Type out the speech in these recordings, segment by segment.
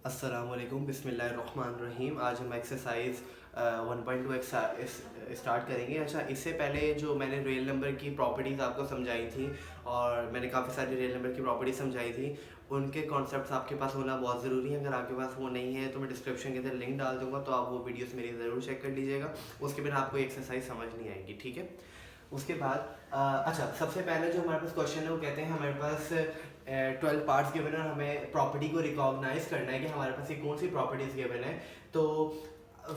अस्सलामुअलैकुम बिस्मिल्लाहिर्रहमानिर्रहीम। आज हम एक्सरसाइज 1.2 स्टार्ट करेंगे। अच्छा, इससे पहले जो मैंने रियल नंबर की प्रॉपर्टीज़ आपको समझाई थी और मैंने काफ़ी सारी रियल नंबर की प्रॉपर्टीज समझाई थी, उनके कॉन्सेप्ट्स आपके पास होना बहुत ज़रूरी है। अगर आपके पास वो नहीं है तो मैं डिस्क्रिप्शन के अंदर लिंक डाल दूँगा, तो आप वो वीडियोस मेरी ज़रूर चेक कर लीजिएगा। उसके बिना आपको एक्सरसाइज समझ नहीं आएगी, ठीक है। उसके बाद अच्छा, सबसे पहले जो हमारे पास क्वेश्चन है वो कहते हैं हमारे पास 12 पार्ट्स गिवन है और हमें प्रॉपर्टी को रिकॉग्नाइज करना है कि हमारे पास ये कौन सी प्रॉपर्टीज गिवन है। तो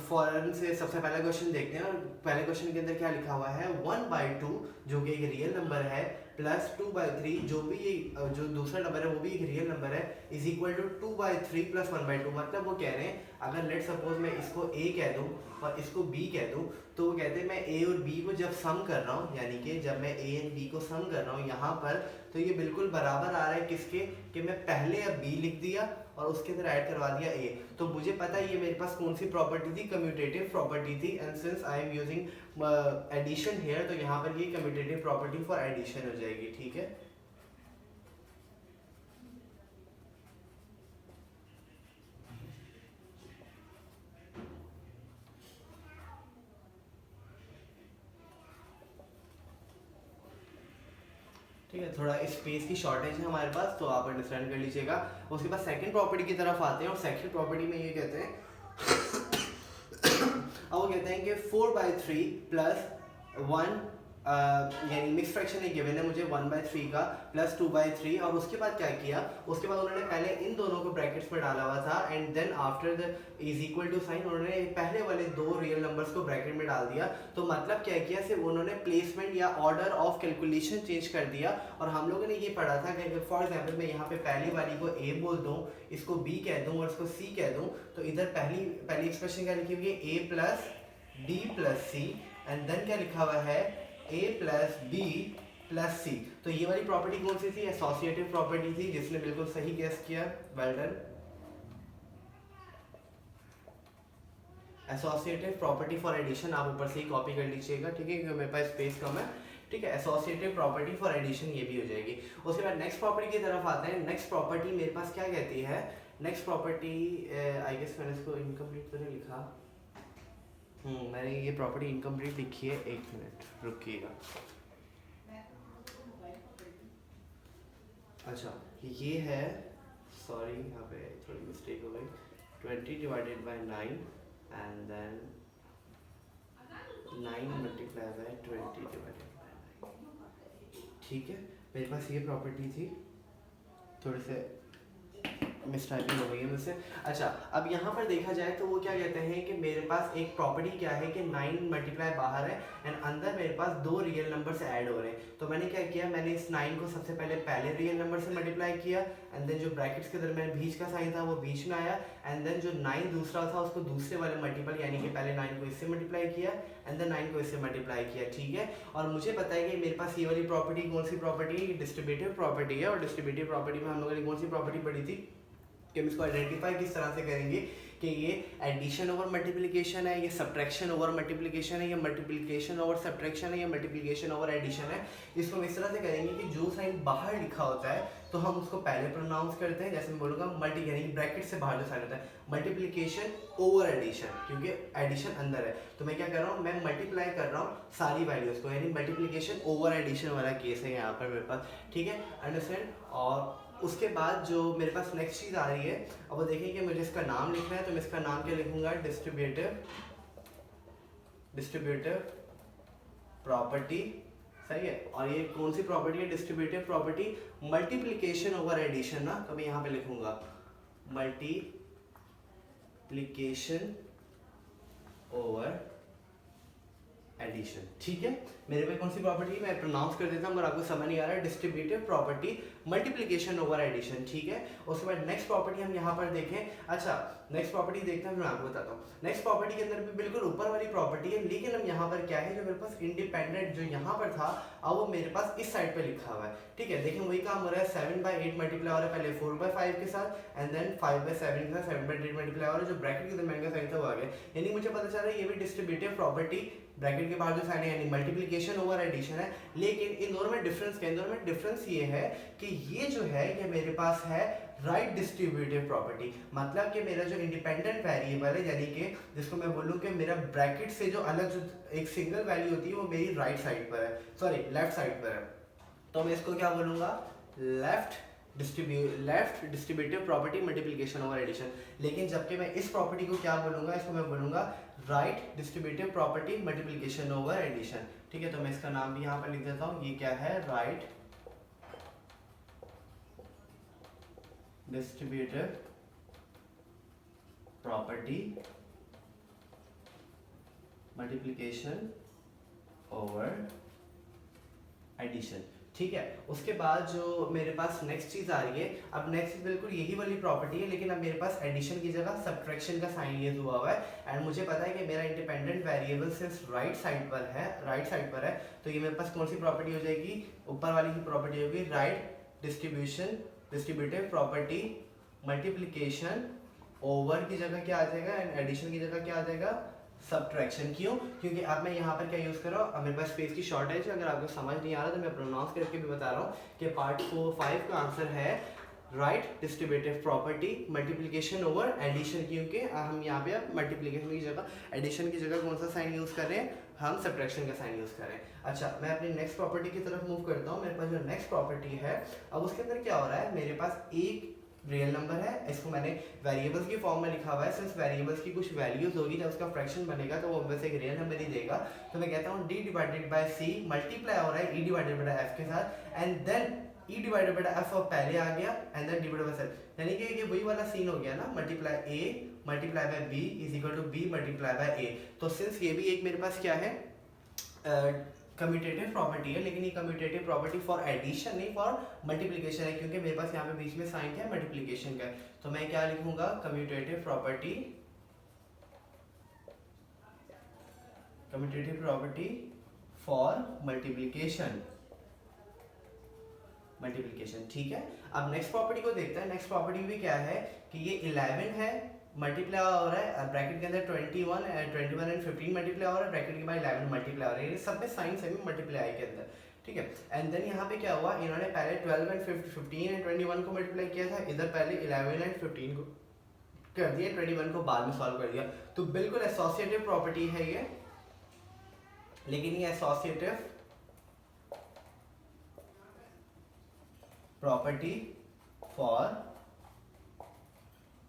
फॉरन से सबसे पहला क्वेश्चन देखते हैं, और पहले क्वेश्चन के अंदर क्या लिखा हुआ है, 1/2 जो कि एक रियल नंबर है प्लस 2/3 जो भी जो दूसरा नंबर है वो भी एक रियल नंबर है, इज इक्वल टू 2/3 प्लस 1/2। मतलब वो कह रहे हैं अगर लेट सपोज मैं इसको ए कह दूं और इसको बी कह दूं, तो वो कहते हैं मैं ए और बी को जब सम कर रहा हूँ, यानी कि जब मैं ए एंड बी को सम कर रहा हूँ यहाँ पर, तो ये बिल्कुल बराबर आ रहा है किसके, कि मैं पहले अब बी लिख दिया और उसके अंदर ऐड करवा दिया ए। तो मुझे पता है ये मेरे पास कौन सी प्रॉपर्टी थी, कम्यूटेटिव प्रॉपर्टी थी। And since I am using addition here, तो यहाँ पर ये कम्यूटेटिव प्रॉपर्टी फॉर एडिशन हो जाएगी, ठीक है। ठीक है, थोड़ा स्पेस की शॉर्टेज है हमारे पास, तो आप अंडरस्टैंड कर लीजिएगा। उसके बाद सेकंड प्रॉपर्टी की तरफ आते हैं, और सेकंड प्रॉपर्टी में ये कहते हैं अब वो कहते हैं कि 4/3 प्लस 1, यानी मिक्स फ्रैक्शन एक गिवन है मुझे 1/3 का प्लस 2/3, और उसके बाद क्या किया, उसके बाद उन्होंने पहले इन दोनों को ब्रैकेट्स में डाला हुआ था, and then after the is equal to sign उन्होंने पहले वाले दो रियल नंबर्स को ब्रैकेट में डाल दिया। तो मतलब क्या किया, सिर्फ उन्होंने प्लेसमेंट या ऑर्डर ऑफ कैलकुलेशन चेंज कर दिया। और हम लोगों ने ये पढ़ा था कि फॉर एग्जाम्पल मैं यहाँ पे पहली वाली को ए बोल दूँ, इसको बी कह दूँ और इसको सी कह दूँ, तो इधर पहली पहली एक्सप्रेशन क्या लिखी हुई है, A plus B plus C, and then क्या लिखा हुआ है, A plus B plus C. तो ये वाली प्रॉपर्टी कौन सी थी, एसोसिएटिव प्रॉपर्टी थी, जिसने बिल्कुल सही गेस किया, well done. Associative property for addition आप ऊपर से ही कॉपी कर लीजिएगा, ठीक है, क्योंकि मेरे पास स्पेस कम है, ठीक है। एसोसिएटिव प्रॉपर्टी फॉर एडिशन ये भी हो जाएगी। उसके बाद नेक्स्ट प्रॉपर्टी की तरफ आते हैं। नेक्स्ट प्रॉपर्टी मेरे पास क्या कहती है, नेक्स्ट प्रॉपर्टी आई गेस मैंने इसको इनकम्प्लीट तो नहीं लिखा, मैंने ये प्रॉपर्टी इनकम्प्लीट लिखी है, एक मिनट रुकिएगा। अच्छा, ये है, सॉरी यहाँ पे थोड़ी मिस्टेक हो गई, 20/9 एंड देन 9 मल्टीप्लाई बाय 20/9, ठीक है। मेरे पास ये प्रॉपर्टी थी, थोड़े से मिसटाइपिंग हो गई है मुझसे। अच्छा, अब यहाँ पर देखा जाए तो वो क्या कहते हैं कि मेरे पास एक प्रॉपर्टी क्या है कि 9 मल्टीप्लाई बाहर है एंड अंदर मेरे पास दो रियल नंबर से ऐड हो रहे हैं। तो मैंने क्या किया, मैंने इस 9 को सबसे पहले रियल नंबर से मल्टीप्लाई किया, एंड देन जो ब्रैकेट्स के दरमियान बीच का साइन था वो बीच में आया, एंड देन जो 9 दूसरा था उसको दूसरे वाले मल्टीपल, यानी कि पहले 9 को इससे मल्टीप्लाई किया एंड देन 9 को इससे मल्टीप्लाई किया, ठीक है। और मुझे पता है कि मेरे पास ये वाली प्रॉपर्टी कौन सी प्रॉपर्टी, डिस्ट्रीब्यूटिव प्रॉपर्टी है, और डिस्ट्रीब्यूटिव प्रॉपर्टी में हम लोगों ने कौन सी प्रॉपर्टी पढ़ी थी, कि हम इसको आइडेंटिफाई किस तरह से करेंगे कि ये एडिशन ओवर मल्टीप्लिकेशन है, ये सब्ट्रैक्शन ओवर मल्टीप्लिकेशन है, ये मल्टीप्लिकेशन ओवर सब्ट्रैक्शन है, ये मल्टीप्लिकेशन ओवर एडिशन है। इसको हम इस तरह से करेंगे कि जो साइन बाहर लिखा होता है तो हम उसको पहले प्रोनाउंस करते हैं, जैसे मैं बोलूँगा मल्टी, यानी ब्रैकेट से बाहर जो साइन होता है मल्टीप्लिकेशन ओवर एडिशन, क्योंकि एडिशन अंदर है। तो मैं क्या कर रहा हूँ, मैं मल्टीप्लाई कर रहा हूँ सारी वैल्यूज़ को, यानी मल्टीप्लिकेशन ओवर एडिशन वाला केस है यहाँ पर मेरे पास, ठीक है, अंडरस्टैंड। और उसके बाद जो मेरे पास नेक्स्ट चीज़ आ रही है, अब वो देखें कि मुझे इसका नाम लिखना है, तो मैं इसका नाम क्या लिखूंगा, डिस्ट्रीब्यूटिव प्रॉपर्टी, सही है। और ये कौन सी प्रॉपर्टी है, distributive property, multiplication over addition ना, तो मैं यहाँ पे लिखूंगा मल्टीप्लिकेशन ओवर एडिशन, ठीक है। मेरे पे कौन सी प्रॉपर्टी, मैं प्रोनाउंस कर देता हूँ अगर आपको समझ नहीं आ रहा है, distributive property multiplication over addition, ठीक है। उसके बाद नेक्स्ट प्रॉपर्टी हम यहाँ पर देखें। अच्छा, नेक्स्ट प्रॉपर्टी देखते हैं, मैं आपको बताता हूँ। नेक्स्ट प्रॉपर्टी के अंदर भी बिल्कुल ऊपर वाली प्रॉपर्टी है, लेकिन हम यहाँ पर क्या है, जो मेरे पास इंडिपेंडेंट जो यहाँ पर था, अब वो मेरे पास इस साइड पे लिखा हुआ है, ठीक है। देखें वही काम हो रहा है, 7/8 मल्टीप्लाई हो रहा है पहले 4/5 के साथ, एंड देन 5/7 के साथ 7/8 मल्टीप्लाई हो रहा है, जो ब्रैकेट के दरमियान का साइन था वो आ गया, यानी मुझे पता चल रहा है ये भी डिस्ट्रीब्यूटिव प्रॉपर्टी, ब्रैकेट के बाद जो साइन है यानी मल्टीप्लिकेशन ओवर एडिशन है। लेकिन इन दोनों में डिफरेंस क्या है, इन दोनों में डिफरेंस ये है कि ये जो है ये मेरे पास है राइट डिस्ट्रीब्यूटिव प्रॉपर्टी, मतलब कि मेरा जो इंडिपेंडेंट वेरिएबल है, यानी कि जिसको मैं बोलूँ कि मेरा ब्रैकेट से जो अलग जो एक सिंगल वैल्यू होती है वो मेरी राइट साइड पर है, सॉरी लेफ्ट साइड पर है, तो मैं इसको क्या बोलूँगा, left distributive property multiplication over addition. लेकिन जबकि मैं इस प्रॉपर्टी को क्या बोलूँगा, इसको मैं बोलूँगा right distributive property multiplication over addition. ठीक है, तो मैं इसका नाम भी यहाँ पर लिख देता हूँ, ये क्या है, right distributive property multiplication over addition. ठीक है, उसके बाद जो मेरे पास नेक्स्ट चीज आ रही है, अब नेक्स्ट बिल्कुल यही वाली प्रॉपर्टी है, लेकिन अब मेरे पास एडिशन की जगह सब्ट्रैक्शन का साइन यूज हुआ है, एंड मुझे पता है कि मेरा इंडिपेंडेंट वेरिएबल सिर्फ राइट साइड पर है, तो ये मेरे पास कौन सी प्रॉपर्टी हो जाएगी, ऊपर वाली की प्रॉपर्टी होगी, right distributive property multiplication over की जगह क्या आ जाएगा, एंड एडिशन की जगह क्या आ जाएगा, सब्ट्रैक्शन। क्यों, क्योंकि अब मैं यहाँ पर क्या यूज कर रहा हूँ, अब मेरे पास स्पेस की शॉर्टेज है, अगर आपको समझ नहीं आ रहा तो मैं प्रोनाउंस करके भी बता रहा हूँ कि पार्ट 4-5 का आंसर है right distributive property multiplication over addition, क्योंकि हम यहाँ पे अब मल्टीप्लिकेशन की जगह एडिशन की जगह कौन सा साइन यूज कर रहे हैं, हम सब्ट्रैक्शन का साइन यूज कर रहे हैं। अच्छा, मैं अपनी नेक्स्ट प्रॉपर्टी की तरफ मूव करता हूँ। मेरे पास जो नेक्स्ट प्रॉपर्टी है, अब उसके अंदर क्या हो रहा है, मेरे पास एक रियल नंबर है, इसको मैंने वेरिएबल्स की फॉर्म में लिखा हुआ है, सिंस वेरिएबल्स की कुछ वैल्यूज होगी, जब उसका फ्रैक्शन बनेगा तो वो वैसे एक रियल नंबर ही देगा, तो मैं कहता हूँ d divided by c multiply हो रहा है e डिवाइडेड बाय f के साथ, and then e divided by f और पहले आ गया, and then divided by c, यानी कि ये वही वाला सीन हो गया ना, multiply a multiply by b is equal to b multiply by a। तो सिंस ये भी एक मेरे पास क्या है, कम्यूटेटिव प्रॉपर्टी है, लेकिन ये कम्यूटेटिव प्रॉपर्टी फॉर एडिशन नहीं, फॉर मल्टीप्लिकेशन है, क्योंकि मेरे पास यहाँ पे बीच में साइन क्या है, मल्टीप्लिकेशन का है, तो मैं क्या लिखूंगा, कम्यूटेटिव प्रॉपर्टी फॉर मल्टीप्लिकेशन। ठीक है, अब नेक्स्ट प्रॉपर्टी को देखते हैं। नेक्स्ट प्रॉपर्टी भी क्या है कि ये 11 है, मल्टीप्लाई हो रहा है ब्रैकेट के अंदर 21 एंड 15 मल्टीप्लाई हो रहा है, ब्रैकेट के बाद 11 मल्टीप्लाई हो रहा है, ये सब में साइन सेम मल्टीप्लाई के अंदर। ठीक है, एंड देन यहाँ पे क्या हुआ, इन्होंने पहले 12 एंड 15 एंड 21 को मल्टीप्लाई किया था, इधर पहले 11 एंड 15 को कर दिया, 21 को बाद में सॉल्व कर दिया, तो बिल्कुल एसोसिएटिव प्रॉपर्टी है ये, लेकिन ये एसोसिएटिव प्रॉपर्टी फॉर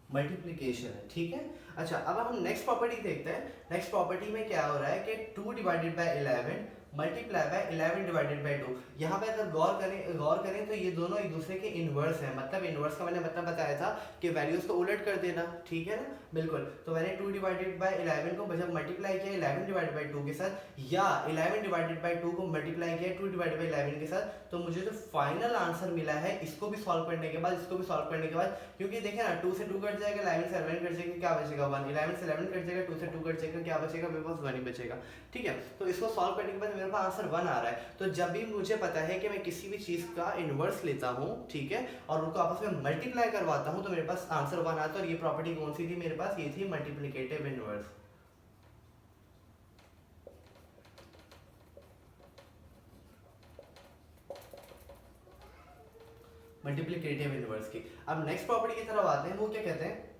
मल्टीप्लिकेशन है। ठीक है, अच्छा अब हम नेक्स्ट प्रॉपर्टी देखते हैं। नेक्स्ट प्रॉपर्टी में क्या हो रहा है कि 2 divided bye 11 multiply by 11 divided by 2। यहाँ पे अगर गौर करें तो ये दोनों एक दूसरे के इनवर्स हैं, मतलब इनवर्स का मैंने मतलब बताया था कि वैल्यूज को उलट कर देना। ठीक है ना, बिल्कुल। तो मैंने 2 डिवाइडेड बाय 11 को जब मल्टीप्लाई किया 11 डिवाइडेड बाय 2 के साथ, या 11 डिवाइडेड बाय 2 को मल्टीप्लाई किया 2 डिवाइडेड बाय 11 के साथ, तो मुझे जो फाइनल आंसर मिला है, इसको भी सॉल्व करने के बाद, इसको भी सॉल्व करने के बाद, क्योंकि देखें ना 2 से 2 कट जाएगा, 11 से 11 कट जाएगा, क्या बचेगा 1, 11 से 11 कट जाएगा, 2 से 2 कट जाएगा, क्या बचेगा, मेरे पास 1 ही बचेगा। ठीक है, तो इसको सॉल्व करने के बाद मेरे पास आंसर 1 आ रहा है। तो जब भी मुझे पता है कि मैं किसी भी चीज का इनवर्स लेता हूँ, ठीक है, और उनको आपस में मल्टीप्लाई करवाता हूँ, तो मेरे पास आंसर 1 आता है। और ये प्रॉपर्टी कौन सी थी मेरे पास, ये थी मल्टीप्लिकेटिव इनवर्स। मल्टीप्लिकेटिव इनवर्स की। अब नेक्स्ट प्रॉपर्टी की तरफ आते हैं, वो क्या कहते हैं,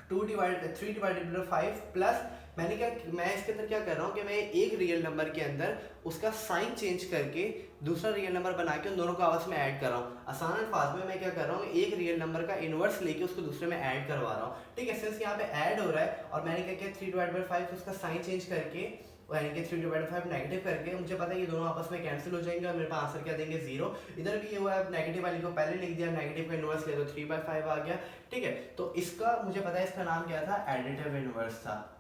3 डिवाइडेड बाय 5 प्लस, मैं इसके अंदर क्या कर रहा हूँ कि मैं एक रियल नंबर के अंदर उसका साइन चेंज करके दूसरा रियल नंबर बना के उन दोनों को आपस में ऐड कर रहा हूँ। आसान अल्फाज में मैं क्या कर रहा हूँ, एक रियल नंबर का इनवर्स लेके उसको दूसरे में ऐड करवा रहा हूँ। ठीक है, सिंस यहाँ पे ऐड हो रहा है और मैंने क्या किया 3 डिवाइडेड बाय 5 उसका साइन चेंज करके, यानी कि 3 डिवाइडेड 5 नेगेटिव करके, मुझे पता है ये दोनों आपस में कैंसिल हो जाएंगे और मेरे पास आंसर क्या देंगे 0। इधर भी ये हुआ है, नेगेटिव वाली को पहले लिख दिया, नेगेटिव का इनवर्स ले दो, 3/5 आ गया। ठीक है, तो इसका मुझे पता है इसका नाम क्या था, एडिटिव इनवर्स था।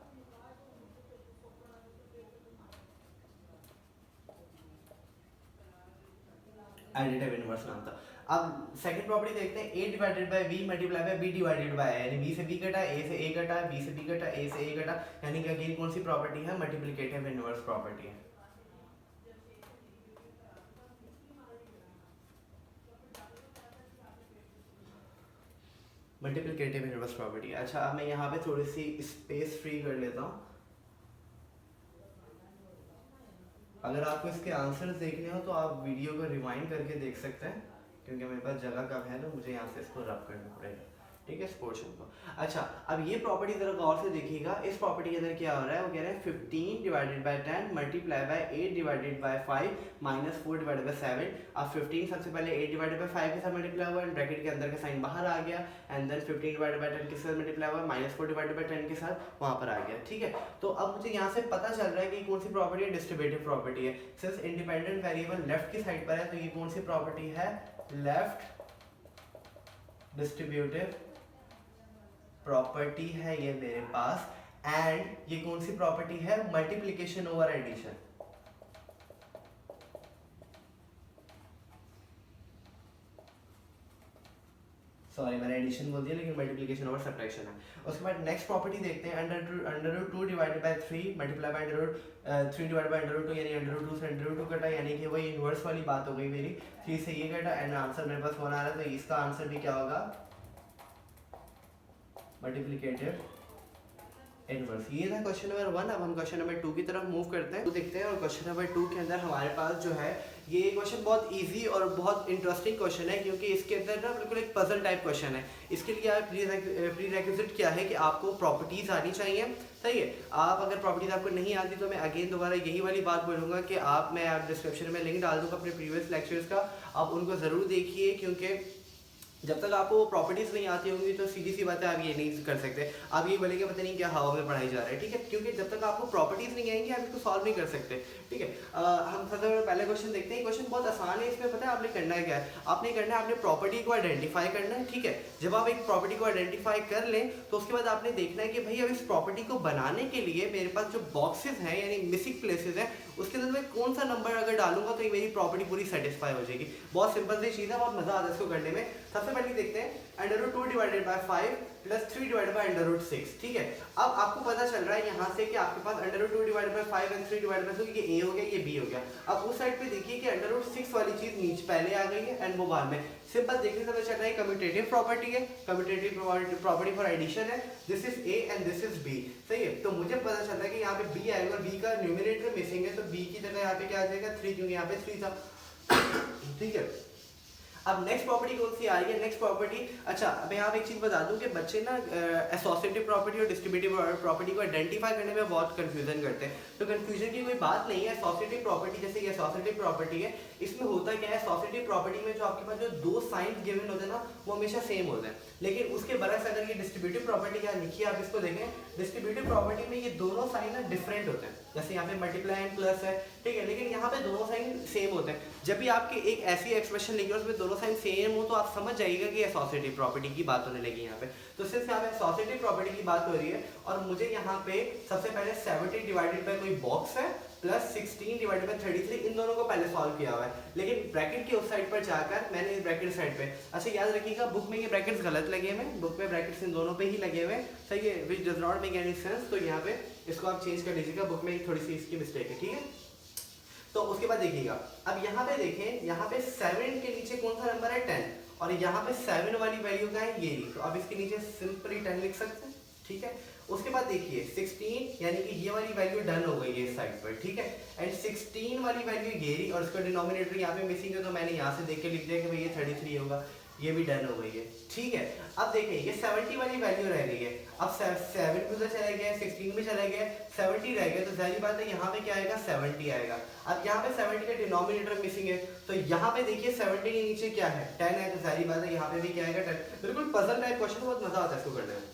एडिटिव इनवर्स नाम था। अब सेकंड प्रॉपर्टी देखते हैं, a divided by b multiply by b divided by, यानी b से b कटा, a से a कटा, b से b कटा, a से a कटा, यानी कि अगेन कौन सी प्रॉपर्टी है, मल्टीप्लिकेटिव इनवर्स प्रॉपर्टी है। Multiplicative inverse property. अच्छा, अब मैं यहाँ पे थोड़ी सी स्पेस फ्री कर लेता हूँ। अगर आपको इसके आंसर्स देखने हो तो आप वीडियो को रिवाइंड करके देख सकते हैं, क्योंकि मेरे पास जगह कम है तो मुझे यहाँ से इसको रब करना पड़ेगा, ठीक है, इस पोर्शन को। अच्छा, अब ये प्रॉपर्टी जरा गौर से देखिएगा, इस प्रॉपर्टी के अंदर क्या हो रहा है, वो कह रहे हैं 15 divided by 10 multiply by 8 divided by 5 minus 4 divided by 7। अब 15 सबसे पहले 8 डिवाइडेड बाय 5 के साथ मल्टीप्लाई हुआ, ब्रैकेट के अंदर का साइन बाहर आ गया, एंड देन 15 डिवाइडेड बाय 10 के साथ मल्टीप्लाई हुआ, माइनस 4 डिवाइडेड बाय 10 के साथ वहाँ पर आ गया, ठीक है। तो अब मुझे यहाँ से पता चल रहा है कि कौन सी प्रॉपर्टी है, डिस्ट्रीब्यूटिव प्रॉपर्टी है। सिंस इंडिपेंडेंट वेरिएबल लेफ्ट की साइड पर है तो ये कौन सी प्रॉपर्टी है, लेफ्ट डिस्ट्रीब्यूटिव प्रॉपर्टी है ये मेरे पास। एंड ये कौन सी प्रॉपर्टी है, मल्टीप्लिकेशन ओवर एडिशन। सॉरी मैंने एडिशन बोल दिया लेकिन मल्टीप्लिकेशन ओवर सब्ट्रैक्शन है। उसके बाद नेक्स्ट प्रॉपर्टी देखते हैं, under root 2 divided by 3 multiply by under root 3 divided by under root 2, यानी अंडर रूट 2 से अंडर रूट 2 कटा, यानी कि वही इनवर्स वाली बात हो गई मेरी, 3 से ये कटा, एंड आंसर मेरे पास 1 आ रहा है, तो इसका आंसर भी क्या होगा, मल्टीप्लिकेटिव इनवर्स। ये था क्वेश्चन नंबर 1। अब हम क्वेश्चन नंबर 2 की तरफ मूव करते हैं, तो देखते हैं। और क्वेश्चन नंबर 2 के अंदर हमारे पास जो है ये क्वेश्चन बहुत इजी और बहुत इंटरेस्टिंग क्वेश्चन है, क्योंकि इसके अंदर ना बिल्कुल एक पजल टाइप क्वेश्चन है। इसके लिए आप प्री रेक्विजिट क्या है कि आपको प्रॉपर्टीज आनी चाहिए, सही है। आप अगर प्रॉपर्टीज आपको नहीं आती तो मैं अगेन दोबारा यही वाली बात बोलूँगा कि मैं डिस्क्रिप्शन में लिंक डाल दूँगा अपने प्रीवियस लेक्चर्स का, आप उनको ज़रूर देखिए, क्योंकि जब तक आपको प्रॉपर्टीज नहीं आती होंगी तो सीधी सी बात है आप ये नहीं कर सकते। आप ये बोलेंगे पता नहीं क्या हवा में पढ़ाई जा रहा है, ठीक है, क्योंकि जब तक आपको प्रॉपर्टीज नहीं आएंगी आप इसको सॉल्व नहीं कर सकते, ठीक है। हम सबसे पहले क्वेश्चन देखते हैं। क्वेश्चन बहुत आसान है, इसमें पता है आपने करना है क्या है, आपने करना है आपने प्रॉपर्टी को आइडेंटिफाई करना है, ठीक है। जब आप एक प्रॉपर्टी को आइडेंटिफाई कर लें तो उसके बाद आपने देखना है कि भाई अब इस प्रॉपर्टी को बनाने के लिए मेरे पास जो बॉक्सेस हैं यानी मिसिंग प्लेसेस हैं उसके अंदर मैं कौन सा नंबर अगर डालूंगा तो ये मेरी प्रॉपर्टी पूरी सेटिस्फाई हो जाएगी। बहुत सिंपल सी चीज़ है, बहुत मजा आता है इसको करने में। सबसे पहले देखते हैं under root 2 divided by 5 plus 3 divided by under root 6, ठीक है। अब आपको पता चल रहा है यहाँ से कि आपके पास under root 2 divided by 5 and 3 divided by 2 ये ए हो गया, ये बी हो गया। अब उस साइड पे देखिए कि अंडर रूट 6 वाली चीज नीचे पहले आ गई है एंड वो बाद में। सिंपल देखने से पता चल रहा है कम्यूटेटिव प्रॉपर्टी है, कम्यूटेटिव प्रॉपर्टी फॉर एडिशन है, this is a and this is b, सही है। तो मुझे पता चलता है कि यहाँ पे बी आएगा, बी का न्यूमरेटर मिसिंग है तो बी की जगह यहाँ पे क्या आ जाएगा 3, क्योंकि यहाँ पे 3 था, ठीक है। अब नेक्स्ट प्रॉपर्टी कौन सी आ रही है, नेक्स्ट प्रॉपर्टी, अच्छा मैं यहाँ पे एक चीज़ बता दूं कि बच्चे ना एसोसिएटिव प्रॉपर्टी और डिस्ट्रीब्यूटिव प्रॉपर्टी को आइडेंटिफाई करने में बहुत कंफ्यूजन करते हैं। तो कंफ्यूजन की कोई बात नहीं है। एसोसिएटिव प्रॉपर्टी जैसे ये एसोसिएटिव प्रॉपर्टी है, इसमें होता क्या है, एसोसिएटिव प्रॉपर्टी में जो आपके पास जो दो साइंस गिवन होते हैं ना वो हमेशा सेम होते हैं, लेकिन उसके बरक्स अगर ये डिस्ट्रीब्यूटिव प्रॉपर्टी यहाँ लिखी है आप इसको देखें, डिस्ट्रीब्यूटिव प्रॉपर्टी में ये दोनों साइन ना डिफरेंट होते हैं। जैसे यहाँ पे मल्टीप्लाई एंड प्लस है, ठीक है, लेकिन यहाँ पे दोनों साइन सेम होते हैं। जब भी आपके एक ऐसी एक्सप्रेशन लिखी है उसमें दोनों साइन सेम हो तो आप समझ जाइएगा कि एसोसिएटिव प्रॉपर्टी की बात होने लगी यहाँ पे। तो सिर्फ यहाँ पे एसोसिएटिव प्रॉपर्टी की बात हो रही है और मुझे यहाँ पे सबसे पहले 70 डिवाइडेड बाय कोई बॉक्स है प्लस 16 डिवाइडेड बाय 33, इन दोनों को पहले सॉल्व किया हुआ है, लेकिन ब्रैकेट के उस साइड पर जाकर मैंने इस ब्रैकेट साइड पे, अच्छा याद रखिएगा बुक में ये ब्रैकेट्स गलत लगे हुए हैं, बुक में ब्रैकेट्स इन दोनों पे ही लगे हुए हैं, सही है, which does not make any sense. तो यहाँ पे इसको आप चेंज कर लीजिएगा, बुक में थोड़ी सी इसकी मिस्टेक है, ठीक है। तो उसके बाद देखिएगा, अब यहाँ पे देखें, यहाँ पे 7 के नीचे कौन सा नंबर है 10, और यहाँ पे 7 वाली वैल्यू का है ये, तो आप इसके नीचे सिंपली 10 लिख सकते हैं, ठीक है। उसके बाद देखिए 16 यानी कि ये वाली वैल्यू डन हो गई है इस साइड पर, ठीक है, एंड 16 वाली वैल्यू ये रही और इसका डिनोमिनेटर यहाँ पे मिसिंग है तो मैंने यहाँ से देख के लिख दिया कि भाई ये 33 होगा, ये भी डन हो गई है, ठीक है। अब देखिए ये 70 वाली वैल्यू रह गई है, अब 7 भी उधर चला गया, 16 भी चला गया, 70 रह गया, तो जाहिर बात है यहाँ पे क्या आएगा 70 आएगा। अब यहाँ पे 70 का डिनोमिनेटर मिसिंग है तो यहाँ पे देखिए 70 के नीचे क्या है 10 है, तो जाहिर बात है यहाँ पे भी क्या आएगा 10। बिल्कुल पजल टाइप क्वेश्चन, बहुत मजा आता है इसको करने में।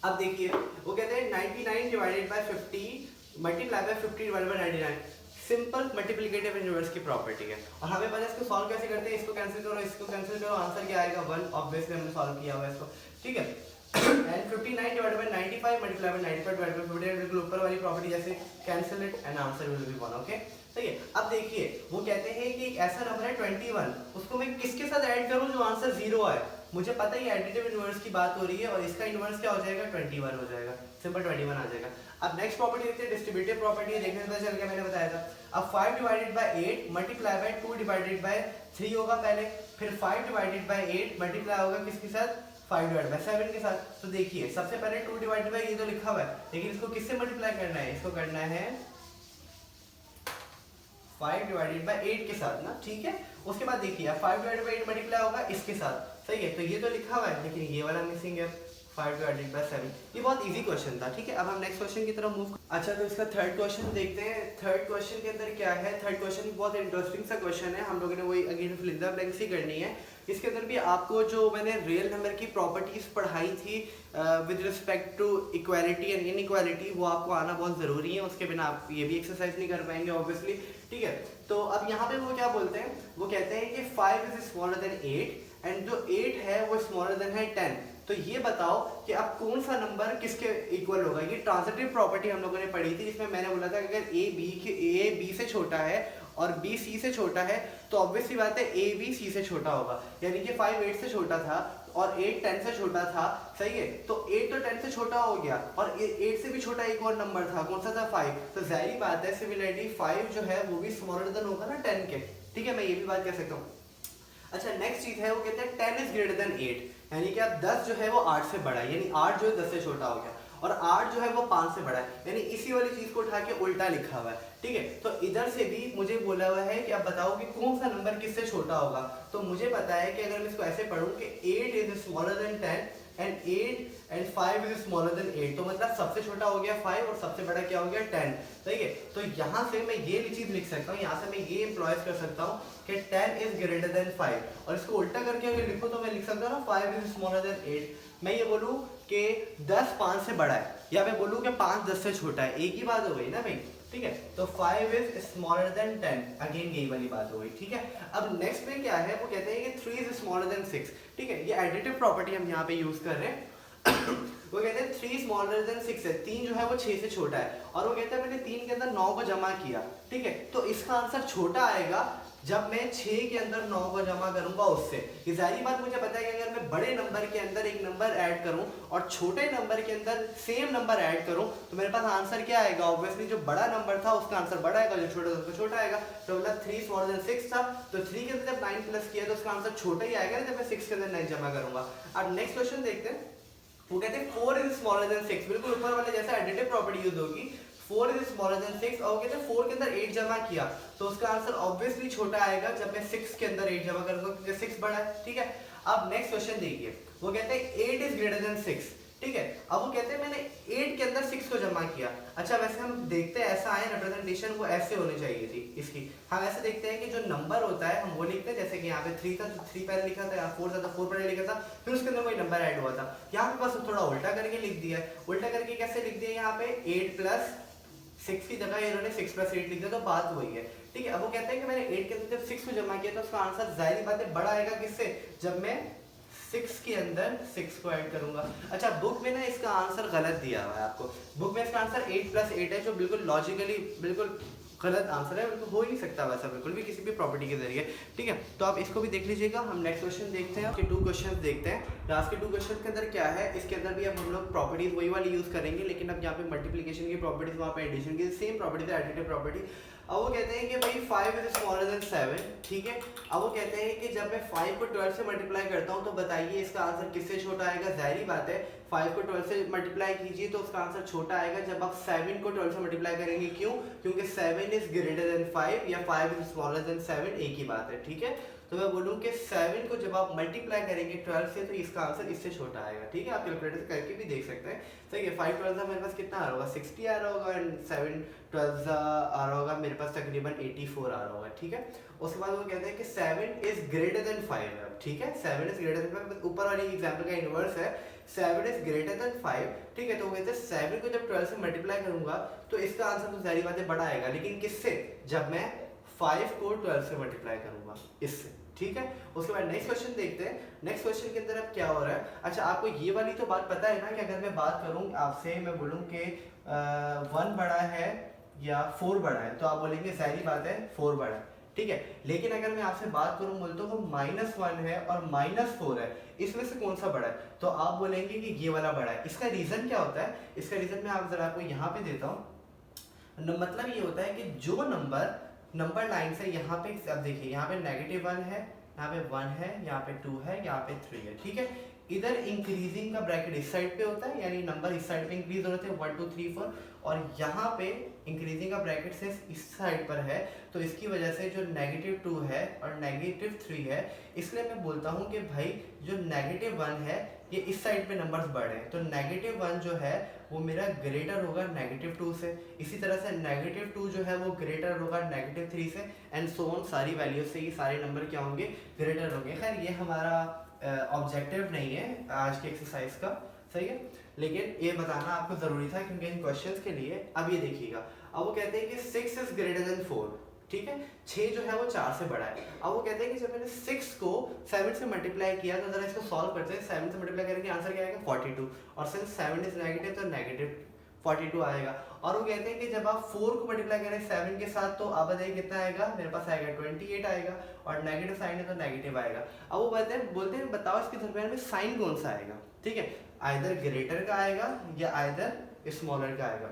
अब देखिए वो कहते हैं 99 divided by 50 multiply by 50 divided by 99, simple multiplicative inverse की प्रॉपर्टी है और हमें पता है इसको सॉल्व कैसे करते हैं, इसको कैंसिल करो, इसको कैंसिल करो, आंसर क्या आएगा 1, ऑब्वियसली हमने सॉल्व किया हुआ है इसको, ठीक है। And 59 divided by 95 multiply by 95 divided by 50, बिल्कुल ऊपर वाली प्रॉपर्टी जैसे cancel it and answer will be 1, okay, ठीक है। अब देखिए वो कहते हैं कि एक ऐसा नंबर है 21, उसको मैं किसके साथ ऐड करूं जो आंसर 0 आए, मुझे पता है ये एडिटिव इनवर्स की बात हो रही है और इसका इनवर्स क्या हो जाएगा 21 हो जाएगा, सिंपल 21 आ जाएगा। अब नेक्स्ट प्रॉपर्टी देखते हैं, डिस्ट्रीब्यूटिव प्रॉपर्टी है, देखने पता चल गया मैंने बताया था। अब 5 divided by 8 multiply by 2 divided by 3 होगा पहले, फिर 5 डिवाइडेड बाय 8 मल्टीप्लाई होगा किसके साथ 5 डिवाइडेड बाय 7 के साथ। तो देखिए सबसे पहले 2 डिवाइडेड बाय ये तो लिखा हुआ है, लेकिन इसको किससे मल्टीप्लाई करना है, इसको करना है 5 डिवाइडेड बाय 8 के साथ ना, ठीक है। उसके बाद देखिए 5 डिवाइडेड बाय 8 मल्टीप्लाई होगा इसके साथ, सही है। तो ये तो लिखा हुआ है लेकिन ये वाला मिसिंग है 5 डिवाइडेड बाय 7। ये बहुत इजी क्वेश्चन था, ठीक है। अब हम नेक्स्ट क्वेश्चन की तरफ मूव। अच्छा तो इसका थर्ड क्वेश्चन देखते हैं। थर्ड क्वेश्चन के अंदर क्या है, थर्ड क्वेश्चन बहुत इंटरेस्टिंग सा क्वेश्चन है। हम लोगों ने वही again fill in the blanks ही करनी है। इसके अंदर भी आपको जो मैंने रियल नंबर की प्रॉपर्टीज पढ़ाई थी with respect to equality and inequality, वो आपको आना बहुत ज़रूरी है। उसके बिना आप ये भी एक्सरसाइज नहीं कर पाएंगे ऑब्वियसली, ठीक है। तो अब यहाँ पे वो क्या बोलते हैं, वो कहते हैं कि 5 इज स्मॉलर देन 8 एंड जो 8 है वो स्मॉलर देन है 10। तो ये बताओ कि अब कौन सा नंबर किसके इक्वल होगा। ये ट्रांजिटिव प्रॉपर्टी हम लोगों ने पढ़ी थी, जिसमें मैंने बोला था कि अगर ए बी से छोटा है और बी सी से छोटा है तो ऑब्वियसली बात है ए बी सी से छोटा होगा। यानी कि 5 8 से छोटा था और 8 10 से छोटा था, सही है। तो 8 तो 10 से छोटा हो गया और 8 से भी छोटा एक और नंबर था, कौन सा था 5। तो जाहिर बात है सिमिलरली 5 जो है वो भी स्मॉलर देन होगा ना 10 के, ठीक है। मैं ये भी बात कह सकता हूँ। अच्छा नेक्स्ट चीज है वो कहते हैं 10 इज ग्रेटर देन 8, यानी कि अब 10 जो है वो 8 से बड़ा है, यानी 8 जो है 10 से छोटा हो गया और 8 जो है वो 5 से बड़ा है, यानी इसी वाली चीज को उठा के उल्टा लिखा हुआ है, ठीक है। तो इधर से भी मुझे बोला हुआ है कि अब बताओ कि कौन सा नंबर किससे छोटा होगा। तो मुझे पता है कि अगर मैं इसको ऐसे पढ़ूं कि 8 is smaller than 10 and 8 and 5 is smaller than 8, तो मतलब सबसे छोटा हो गया 5 और सबसे बड़ा क्या हो गया 10, सही है। तो यहाँ से मैं ये चीज लिख सकता हूँ, यहाँ से मैं ये एम्प्लॉयज कर सकता हूँ कि 10 इज ग्रेटर देन 5 और इसको उल्टा करके अगर लिखो तो मैं लिख सकता हूँ ना 5 इज स्मॉलर देन 8। मैं ये बोलूँ कि 10 5 से बड़ा है या मैं बोलूँ कि 5 10 से छोटा है, एक ही बात हो गई ना भाई, ठीक है। तो 5 इज स्मॉलर देन 10, अगेन यही वाली बात हो गई, ठीक है। अब नेक्स्ट में क्या है, वो कहते हैं कि 3 इज स्मॉलर देन 6, ठीक है। ये एडिटिव प्रॉपर्टी हम यहाँ पे यूज कर रहे हैं। वो कहते हैं 3 स्मॉलर देन 6 है, 3 जो है वो 6 से छोटा है और वो कहते हैं मैंने 3 के अंदर 9 को जमा किया, ठीक है। तो इसका आंसर छोटा आएगा जब मैं 6 के अंदर 9 को जमा करूंगा उससे। ये सारी बात मुझे पता है कि अगर मैं बड़े नंबर के अंदर एक नंबर ऐड करूं और छोटे नंबर के अंदर सेम नंबर ऐड करूं तो मेरे पास आंसर क्या आएगा, ऑब्वियसली जो बड़ा नंबर था उसका आंसर बड़ा आएगा, जो छोटा था उसका छोटा आएगा। तो मतलब 3 स्मॉलर देन 6 था, तो 3 के अंदर जब 9 प्लस किया तो उसका आंसर छोटा ही आएगा ना जब मैं 6 के अंदर 9 जमा करूंगा। अब नेक्स्ट क्वेश्चन देखते हैं। वो कहते हैं 4 इज स्मॉलर देन 6, बिल्कुल ऊपर वाले जैसा एडिटिव प्रॉपर्टी यूज होगी। 4 इज स्मॉलर देन 6 और कहते हैं 4 के अंदर 8 जमा किया तो उसका आंसर ऑब्वियसली छोटा आएगा जब मैं 6 के अंदर 8 जमा करूंगा क्योंकि 6 बड़ा है, ठीक है। अब नेक्स्ट क्वेश्चन देखिए, वो कहते हैं 8 इज ग्रेटर देन 6, ठीक है। अब वो कहते हैं मैंने 8 के अंदर 6 को जमा किया। अच्छा वैसे हम देखते हैं ऐसा है रिप्रेजेंटेशन वो ऐसे होनी चाहिए थी इसकी। हम ऐसे देखते हैं कि जो नंबर होता है हम वो लिखते हैं, जैसे कि यहाँ पे 3 था तो 3 पहले लिखा था, यहाँ 4 था तो 4 पहले लिखा था, फिर उसके अंदर कोई नंबर ऐड हुआ था। यहाँ पे बस थोड़ा उल्टा करके लिख दिया है। उल्टा करके कैसे लिख दिया, यहाँ पे 8 प्लस 6 की जगह इन्होंने 6 प्लस 8 लिख दिया, तो बात वही है, ठीक है। अब वो कहते हैं कि मैंने 8 के अंदर जब 6 को जमा किया तो उसका आंसर जाहिर बात है बड़ा आएगा किससे, जब मैं 6 के अंदर 6 को ऐड करूंगा। अच्छा बुक में ना इसका आंसर गलत दिया हुआ है आपको, बुक में इसका आंसर 8 प्लस 8 है जो बिल्कुल लॉजिकली बिल्कुल गलत आंसर है, बिल्कुल हो ही नहीं सकता वैसा बिल्कुल भी किसी भी प्रॉपर्टी के जरिए, ठीक है। तो आप इसको भी देख लीजिएगा। हम नेक्स्ट क्वेश्चन देखते हैं, आपके 2 क्वेश्चन देखते हैं। लास्ट के 2 क्वेश्चन के अंदर क्या है, इसके अंदर भी अब हम लोग प्रॉपर्टीज वही वाली यूज करेंगे, लेकिन अब यहाँ पे मल्टीप्लिकेशन की प्रॉपर्टीज, वहाँ पे एडिशन की सेम प्रॉपर्टीज है, एडिटिव प्रॉपर्टी। अब वो कहते हैं कि भाई 5 इज स्मॉलर देन 7, ठीक है। अब वो कहते हैं कि जब मैं 5 को 12 से मल्टीप्लाई करता हूँ तो बताइए इसका आंसर किससे छोटा आएगा। जाहिर बात है 5 को 12 से मल्टीप्लाई कीजिए तो उसका आंसर छोटा आएगा जब आप 7 को 12 से मल्टीप्लाई करेंगे। क्यों, क्योंकि 7 इज ग्रेटर देन 5 या 5 इज स्मॉलर देन 7, एक ही बात है, ठीक है। तो मैं बोलूँ कि 7 को जब आप मल्टीप्लाई करेंगे 12 से तो इसका आंसर इससे छोटा आएगा, ठीक है। आप कैलकुलेटर से करके भी देख सकते हैं, सही है। 5 12 मेरे पास कितना आ रहा होगा, 60 आ रहा होगा एंड 7 12 आ रहा होगा मेरे पास तकरीबन 84 आ रहा होगा, ठीक है। उसके बाद वो कहते हैं कि 7 इज ग्रेटर देन 5 है, ठीक है। 7 इज ग्रेटर देन 5 ऊपर वाली एग्जांपल का इनवर्स है, 7 इज ग्रेटर देन 5, ठीक है। तो वो कहते हैं 7 को जब 12 से मल्टीप्लाई करूंगा तो इसका आंसर तो जाहिर बात है बड़ा आएगा, लेकिन किससे, जब मैं 5 को 12 से मल्टीप्लाई करूंगा इससे, ठीक है। उसके बाद नेक्स्ट क्वेश्चन देखते हैं। नेक्स्ट क्वेश्चन के अंदर अब क्या हो रहा है। अच्छा आपको ये वाली तो बात पता है ना कि अगर मैं बात करूं आपसे, मैं बोलूं कि 1 बड़ा है या 4 बड़ा है तो आप बोलेंगे सारी बात है 4 बड़ा है, ठीक है। लेकिन अगर मैं आपसे बात करूं बोलता हूं -1 है और -4 है, इसमें से कौन सा बड़ा है, तो आप बोलेंगे कि ये वाला बड़ा है। इसका रीजन क्या होता है, इसका रीजन मैं आप जरा आपको यहाँ पे देता हूँ। मतलब ये होता है कि जो नंबर लाइन से यहाँ पे, अब देखिए यहाँ पे -1 है, यहाँ पे 1 है, यहाँ पे 2 है, यहाँ पे 3 है, ठीक है। इधर इंक्रीजिंग का ब्रैकेट इस साइड पे होता है, यानी नंबर इस साइड पे इंक्रीज हो रहे थे 1 2 3 4, और यहाँ पे इंक्रीजिंग का ब्रैकेट से इस साइड पर है, तो इसकी वजह से जो -2 है और -3 है, इसलिए मैं बोलता हूँ कि भाई जो -1 है ये इस साइड पे नंबर्स बढ़े हैं, तो -1 जो है वो मेरा ग्रेटर होगा -2 से, इसी तरह से -2 जो है वो ग्रेटर होगा -3 से, एंड सो ऑन, सारी वैल्यू से ये सारे नंबर क्या होंगे, ग्रेटर होंगे। खैर ये हमारा ऑब्जेक्टिव नहीं है आज के एक्सरसाइज का, सही है, लेकिन ये बताना आपको ज़रूरी था क्योंकि इन क्वेश्चंस के लिए। अब ये देखिएगा, अब वो कहते हैं कि 6 इज ग्रेटर देन 4, ठीक है, 6 जो है वो 4 से बड़ा है। अब वो कहते हैं कि जब मैंने 6 को 7 से मल्टीप्लाई किया, तो जरा इसको सॉल्व करते हैं। 7 से मल्टीप्लाई करेंगे आंसर क्या आएगा 42, और सिंस 7 इज नेगेटिव तो नेगेटिव 42 आएगा। और वो कहते हैं कि जब आप 4 को मल्टीप्लाई करें 7 के साथ, तो आप बताइए कितना आएगा, मेरे पास आएगा 28 आएगा, और नेगेटिव साइन है तो नेगेटिव आएगा। अब वो बोलते हैं बताओ इसके दरमियान में साइन कौन सा आएगा, ठीक है, आइदर ग्रेटर का आएगा या आइदर स्मॉलर का आएगा।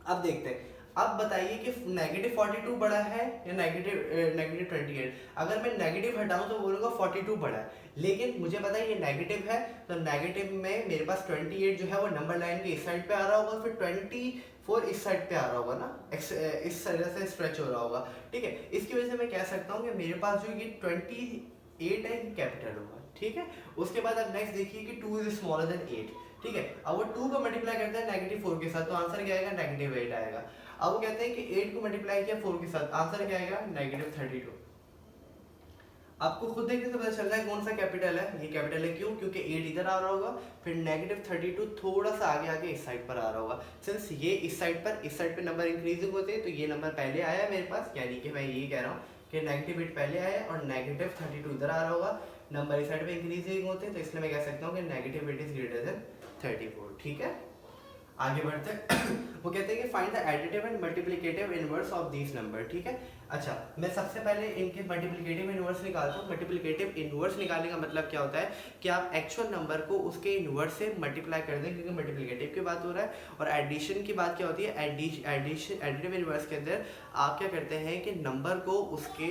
अब देखते हैं, अब बताइए कि -42 बड़ा है या -28। अगर मैं नेगेटिव हटाऊं तो बोलूँगा 42 बड़ा है, लेकिन मुझे पता है ये नेगेटिव है, तो नेगेटिव में मेरे पास 28 जो है वो नंबर लाइन के इस साइड पे आ रहा होगा, फिर 24 इस साइड पे आ रहा होगा ना, इस तरह से स्ट्रेच हो रहा होगा, ठीक है। इसकी वजह से मैं कह सकता हूँ कि मेरे पास जो ये 28 है ये कैपिटल होगा, ठीक है। उसके बाद अब नेक्स्ट देखिए कि 2 इज स्मॉलर देन 8, ठीक है। अब वो 2 को मल्टीप्लाई करते हैं -4 के साथ, तो आंसर क्या आएगा, -8 आएगा। अब वो कहते हैं कि 8 को मल्टीप्लाई किया 4 के साथ, आंसर क्या आएगा, -32। आपको खुद देखने से पता चल रहा है कौन सा कैपिटल है, ये कैपिटल है, क्यों, क्योंकि 8 इधर आ रहा होगा, फिर -32 थोड़ा सा आगे आगे इस साइड पर आ रहा होगा। सिंस ये इस साइड पे नंबर इंक्रीजिंग होते हैं, तो ये नंबर पहले आया मेरे पास, यानी कि मैं ये कह रहा हूँ कि -8 पहले आया और -32 इधर आ रहा होगा, नंबर इस साइड पे इंक्रीजिंग होते हैं, तो इसलिए मैं कह सकता हूँ कि -8 इज ग्रेटर देन 34, ठीक है। आगे बढ़ते हैं वो कहते हैं कि find the additive and multiplicative inverse of these number, ठीक है। अच्छा, मैं सबसे पहले इनके मल्टीप्लिकेटिव इनवर्स निकालता हूँ। मल्टीप्लिकेटिव इनवर्स निकालने का मतलब क्या होता है कि आप एक्चुअल नंबर को उसके इनवर्स से मल्टीप्लाई कर दें, क्योंकि मल्टीप्लिकेटिव की बात हो रहा है। और एडिशन की बात क्या होती है, एडिटिव इनवर्स के अंदर आप क्या करते हैं कि नंबर को उसके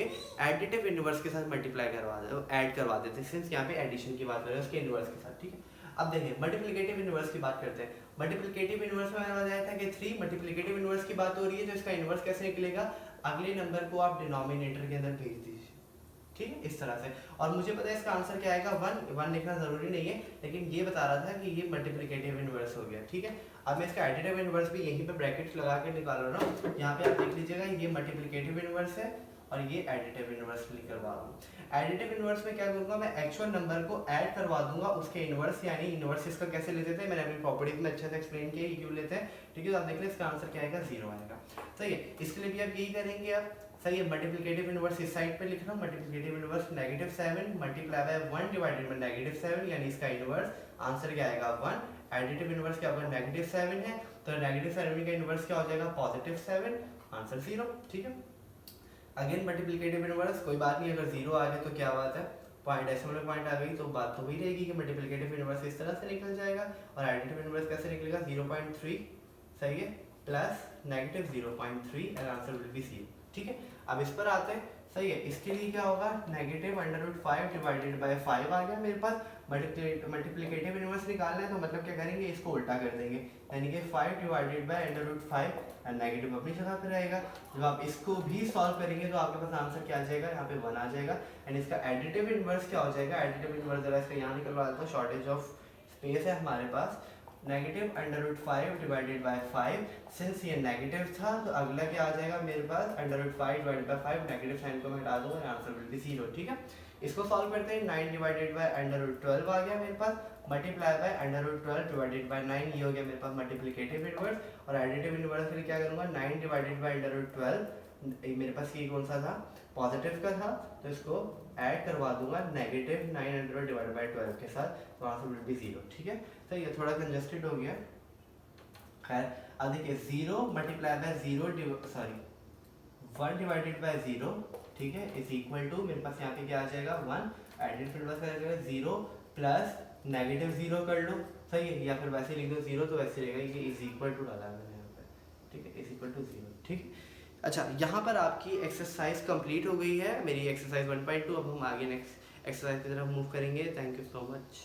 एडिटिव इनवर्स के साथ मल्टीप्लाई ऐड करवा देते हैं, सिंस यहाँ पे एडिशन की बात हो रही है उसके इनवर्स के साथ, ठीक है। अब देखिए मल्टीप्लिकेटिव इनवर्स की बात करते हैं। मल्टीप्लिकेटिव इनवर्स में मैंने बताया था कि 3, मल्टीप्लिकेटिव इनवर्स की बात हो रही है, तो इसका इनवर्स कैसे निकलेगा, अगले नंबर को आप डिनोमिनेटर के अंदर भेज दीजिए, ठीक है, इस तरह से। और मुझे पता है इसका आंसर क्या आएगा 1 लिखना जरूरी नहीं है, लेकिन ये बता रहा था कि ये मल्टीप्लिकेटिव इनवर्स हो गया, ठीक है। अब मैं इसका एडिटिव इनवर्स भी यहीं पे ब्रैकेट्स लगा के निकाल रहा हूँ। यहाँ पे आप देख लीजिएगा, ये मल्टीप्लिकेटिव इनवर्स है और ये एडिटिव इनवर्स करवा रहा हूँ। एडिटिव इनवर्स में क्या करूँगा, मैं एक्चुअल नंबर को ऐड करवा दूंगा उसके इनवर्स, यानी इनवर्स इसका कैसे लेते थे, मैंने अपनी प्रॉपर्टीज में अच्छे से एक्सप्लेन किया क्यों लेते हैं, ठीक है। तो आप देख लें इसका आंसर क्या आएगा, 0 आएगा, सही है। इसके लिए भी आप यही करेंगे आप, सही है। मल्टीप्लिकेटिव इनवर्स इस साइड पे लिख रहा हूँ, multiplicative inverse -7 multiply by 1 divided by -7, यानी इसका इनवर्स आंसर क्या आएगा 1। एडिटिव इनवर्स क्या होगा, -7 है, तो -7 का इनवर्स क्या हो जाएगा, +7, आंसर 0, ठीक है। अगेन मल्टीप्लिकेटिव इनवर्स, कोई बात नहीं, अगर 0 आ गया तो क्या बात है, पॉइंट डेसिमल पॉइंट आ गई तो बात तो वही रहेगी कि मल्टीप्लिकेटिव इनवर्स इस तरह से निकल जाएगा। और एडिटिव इनवर्स कैसे निकलेगा, 0.3, सही है, plus -0.3 and answer will be 0, ठीक है। अब इस पर आते हैं, सही है। इसके लिए क्या होगा, -√5 डिवाइडेड बाय 5 आ गया मेरे पास। मल्टीप्लिकेटिव इनवर्स निकालना है तो मतलब क्या करेंगे, इसको उल्टा कर देंगे, यानी कि 5 डिवाइडेड बाय √5 एंड नेगेटिव अपनी जगह पर रहेगा। जब आप इसको भी सॉल्व करेंगे तो आपके पास आंसर क्या आ जाएगा, यहाँ पे 1 आ जाएगा। एंड इसका एडिटिव इनवर्स क्या हो जाएगा, एडिटिव इनवर्स जरा इसका यहाँ निकलवा देता हूँ, शॉर्टेज ऑफ स्पेस है हमारे पास। -√5 डिवाइडेड बाय 5, सिंस ये नेगेटिव था तो अगला क्या आ जाएगा मेरे पास, √5 डिवाइडेड बाय 5, नेगेटिव साइन को मैं हटा दूंगा, आंसर विल बी 0, ठीक है। इसको सॉल्व करते हैं, 9 डिवाइडेड बाय √12 आ गया मेरे पास, मल्टीप्लाई बाय √12 डिवाइडेड बाय 9, ये हो गया मेरे पास मल्टीप्लिकेटिव इनवर्स। और एडिटिव इनवर्स के लिए क्या करूंगा, 9 डिवाइडेड बाय √12, मेरे पास ये कौन सा था, पॉजिटिव का था, तो इसको ऐड करवा दूंगा -900 डिवाइडेड बाय 12 के साथ, तो आंसर विल बी 0, ठीक है। तो ये थोड़ा कंजस्टेड हो गया, खैर। अब देखिए 0 मल्टीप्लाई बाय 1 डिवाइडेड बाय 0, ठीक है, इज इक्वल टू, मेरे पास यहाँ पे क्या आ जाएगा 1, एडिटिव इनवर्स का जाएगा 0 प्लस -0 कर लो, सही है, या फिर वैसे लिख दो 0, तो वैसे रहेगा कि इज इक्वल टू डाला मैंने यहाँ पे, ठीक है, इज इक्वल टू 0, ठीक। अच्छा, यहाँ पर आपकी एक्सरसाइज कंप्लीट हो गई है, मेरी एक्सरसाइज 1.2। अब हम आगे नेक्स्ट एक्सरसाइज की तरफ मूव करेंगे। Thank you so much.